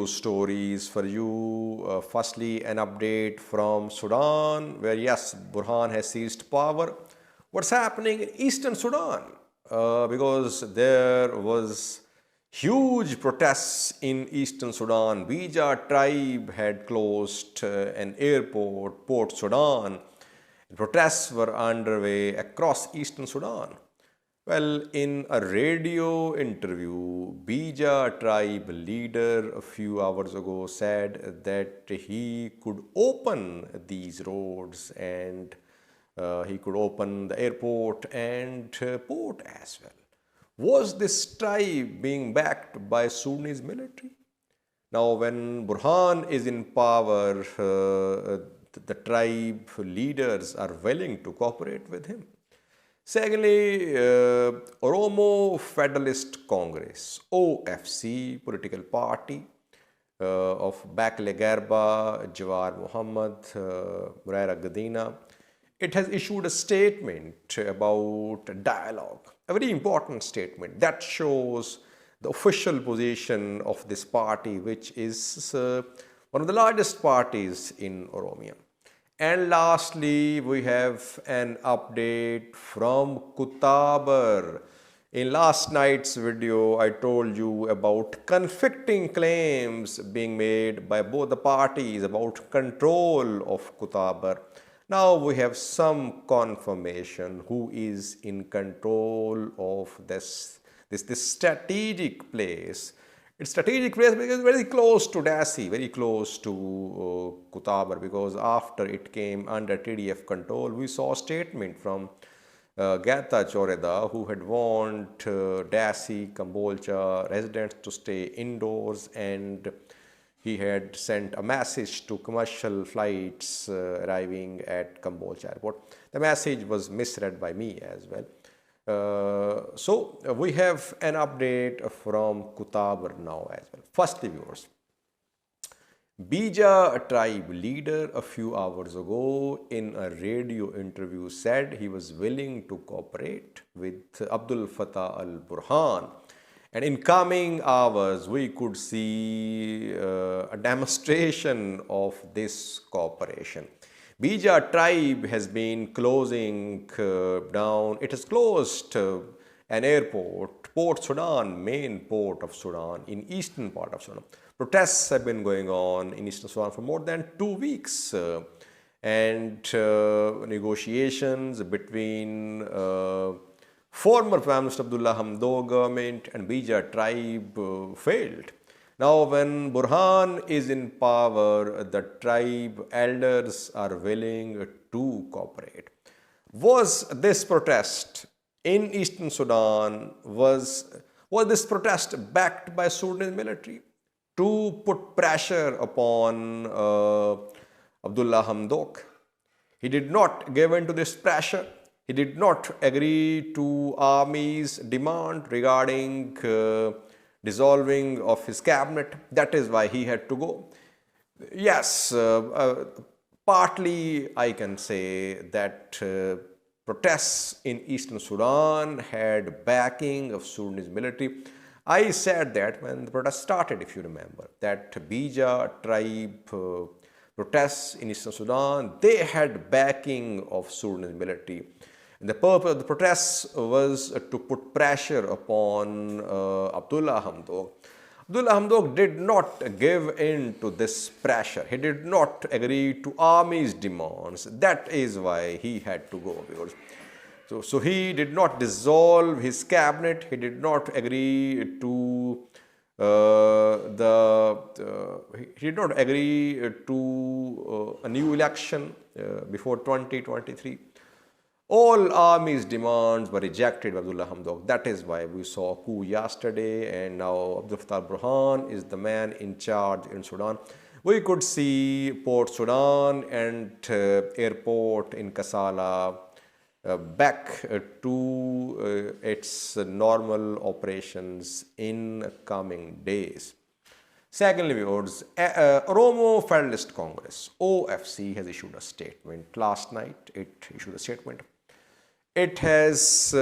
news stories for you. Firstly, an update from Sudan, where yes, Burhan has seized power. What's happening in Eastern Sudan? Because there was huge protests in Eastern Sudan. Beja tribe had closed an airport, Port Sudan. Protests were underway across Eastern Sudan. Well, in a radio interview, Beja tribe leader a few hours ago said that he could open these roads and he could open the airport and port as well. Was this tribe being backed by Sudanese military? Now, when Burhan is in power, the tribe leaders are willing to cooperate with him. Secondly, Oromo Federalist Congress, OFC, political party of Bakle Garba, Jawar Muhammad, Muraira Gadina, it has issued a statement about dialogue, a very important statement that shows the official position of this party, which is one of the largest parties in Oromia. And lastly, we have an update from Kutaber. In last night's video, I told you about conflicting claims being made by both the parties about control of Kutaber. Now we have some confirmation who is in control of this strategic place. It's strategic place because very close to Dasi, very close to Kutaber, because after it came under TDF control, we saw a statement from Gata Choreda, who had warned Dasi, Kambolcha residents to stay indoors, and he had sent a message to commercial flights arriving at Kambolcha airport. The message was misread by me as well. So we have an update from Kutaber now as well. Firstly, viewers, Beja tribe leader a few hours ago in a radio interview said he was willing to cooperate with Abdul Fattah al-Burhan. And in coming hours, we could see a demonstration of this cooperation. Beja tribe has been closing down, it has closed an airport, Port Sudan, main port of Sudan, in eastern part of Sudan. Protests have been going on in Eastern Sudan for more than 2 weeks. And negotiations between former Prime Minister Abdullah Hamdok government and Beja tribe failed. Now, when Burhan is in power, the tribe elders are willing to cooperate. Was this protest in Eastern Sudan, was this protest backed by Sudanese military to put pressure upon Abdullah Hamdok? He did not give in to this pressure. He did not agree to army's demand regarding dissolving of his cabinet. That is why he had to go. Yes, partly I can say that protests in Eastern Sudan had backing of Sudanese military. I said that when the protest started, if you remember, that Beja tribe protests in Eastern Sudan, they had backing of Sudanese military. And the purpose of the protests was to put pressure upon Abdullah Hamdok. Abdullah Hamdok did not give in to this pressure. He did not agree to army's demands. That is why he had to go. So he did not dissolve his cabinet. He did not agree to a new election before 2023. All army's demands were rejected by Abdullah Hamdok. That is why we saw a coup yesterday, and now Abdul Fattah al-Burhan is the man in charge in Sudan. We could see Port Sudan and airport in Kassala back to its normal operations in coming days. Secondly, viewers, Oromo Federalist Congress, OFC, has issued a statement. Last night, it issued a statement. It has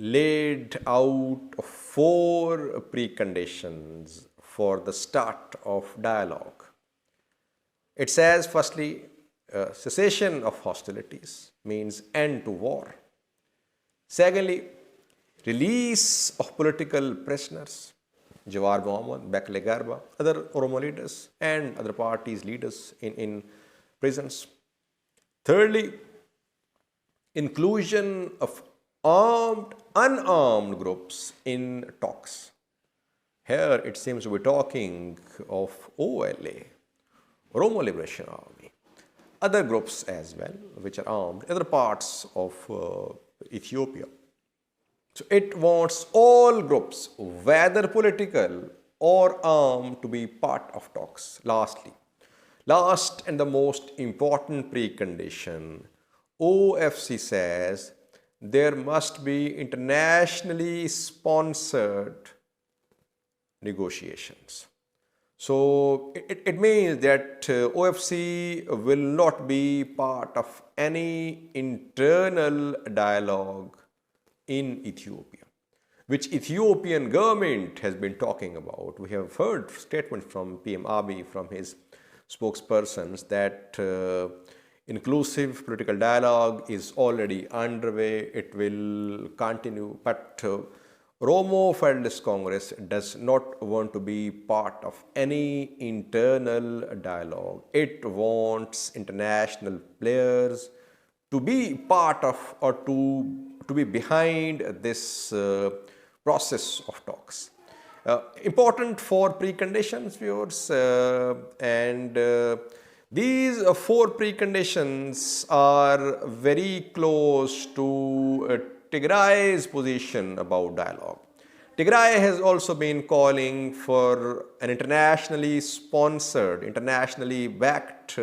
laid out 4 preconditions for the start of dialogue. It says, firstly, cessation of hostilities means end to war. Secondly, release of political prisoners, Jawar Mohammed, Bekle Garba, other Oromo leaders and other parties' leaders in prisons. Thirdly, inclusion of armed, unarmed groups in talks. Here it seems to be talking of OLA, Oromo Liberation Army, other groups as well, which are armed, other parts of Ethiopia. So it wants all groups, whether political or armed, to be part of talks. Last and the most important precondition, OFC says there must be internationally sponsored negotiations. So it means that OFC will not be part of any internal dialogue in Ethiopia, which Ethiopian government has been talking about. We have heard statements from PM Abiy, from his spokespersons, that inclusive political dialogue is already underway. It will continue, but Oromo Federalist Congress does not want to be part of any internal dialogue. It wants international players to be part of, or to be behind this process of talks. Important 4 preconditions, viewers, and these 4 preconditions are very close to Tigray's position about dialogue. Tigray has also been calling for an internationally sponsored, internationally backed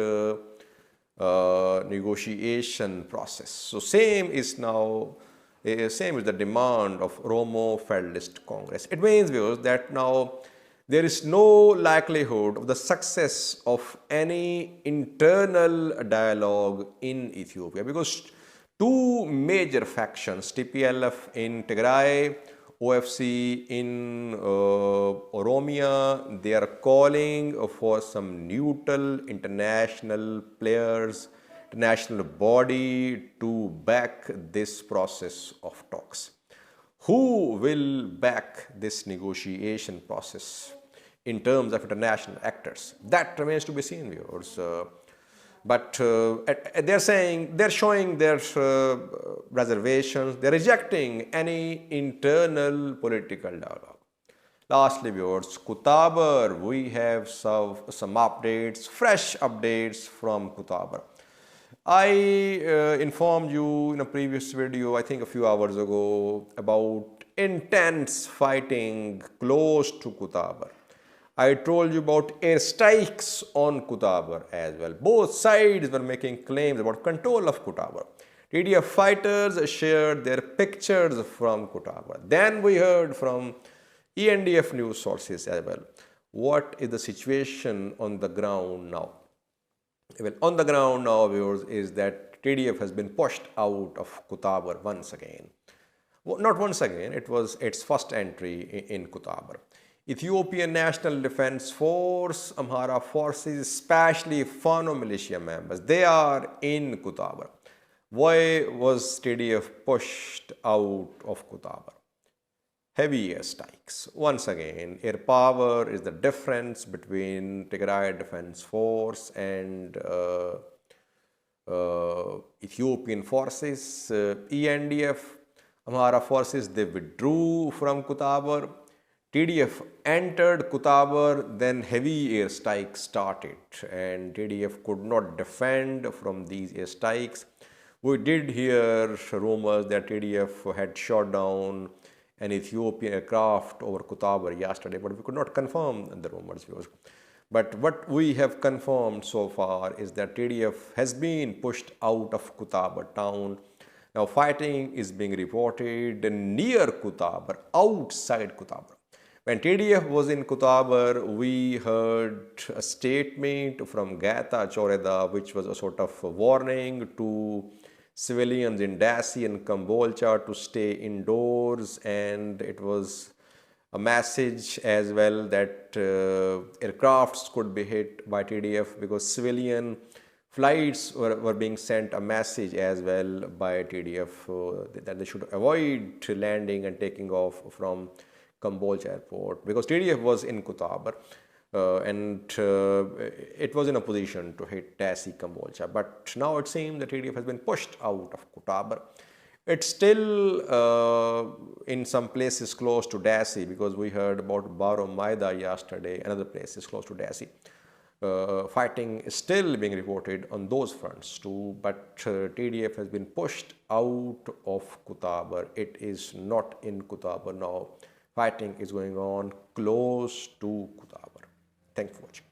negotiation process. So same is the demand of Oromo Federalist Congress. It means, viewers, that now there is no likelihood of the success of any internal dialogue in Ethiopia, because 2 major factions, TPLF in Tigray, OFC in Oromia, they are calling for some neutral international players, international body to back this process of talks. Who will back this negotiation process in terms of international actors? That remains to be seen, viewers. But they're showing their reservations. They're rejecting any internal political dialogue. Lastly, viewers, Kutaber, we have some updates, fresh updates from Kutaber. I informed you in a previous video, I think a few hours ago, about intense fighting close to Kutaber. I told you about airstrikes on Kutaber as well. Both sides were making claims about control of Kutaber. TDF fighters shared their pictures from Kutaber. Then we heard from ENDF news sources as well. What is the situation on the ground now? Well, on the ground now, viewers, is that TDF has been pushed out of Kutaber once again. Well, not once again, it was its first entry in Kutaber. Ethiopian National Defense Force, Amhara forces, especially Fano militia members, they are in Kutaber. Why was TDF pushed out of Kutaber? Heavy airstrikes. Once again, air power is the difference between Tigray Defense Force and Ethiopian forces. ENDF, Amhara forces, they withdrew from Kutaber. TDF entered Kutaber, then heavy airstrikes started, and TDF could not defend from these airstrikes. We did hear rumors that TDF had shot down an Ethiopian aircraft over Kutaber yesterday, but we could not confirm the rumors. But what we have confirmed so far is that TDF has been pushed out of Kutaber town. Now fighting is being reported near Kutaber, outside Kutaber. When TDF was in Kutaber, we heard a statement from Gata Choreda, which was a sort of warning to civilians in Dasi and Kambolcha to stay indoors, and it was a message as well that aircrafts could be hit by TDF because civilian flights were being sent a message as well by TDF that they should avoid landing and taking off from Kambolcha airport because TDF was in Kutaber and it was in a position to hit Dasi Kambolcha. But now it seems that TDF has been pushed out of Kutaber. It's still in some places close to Dasi because we heard about Baro Maida yesterday, another place is close to Dasi. Fighting is still being reported on those fronts too, but TDF has been pushed out of Kutaber. It is not in Kutaber now. Fighting is going on close to Kutaber. Thanks for watching.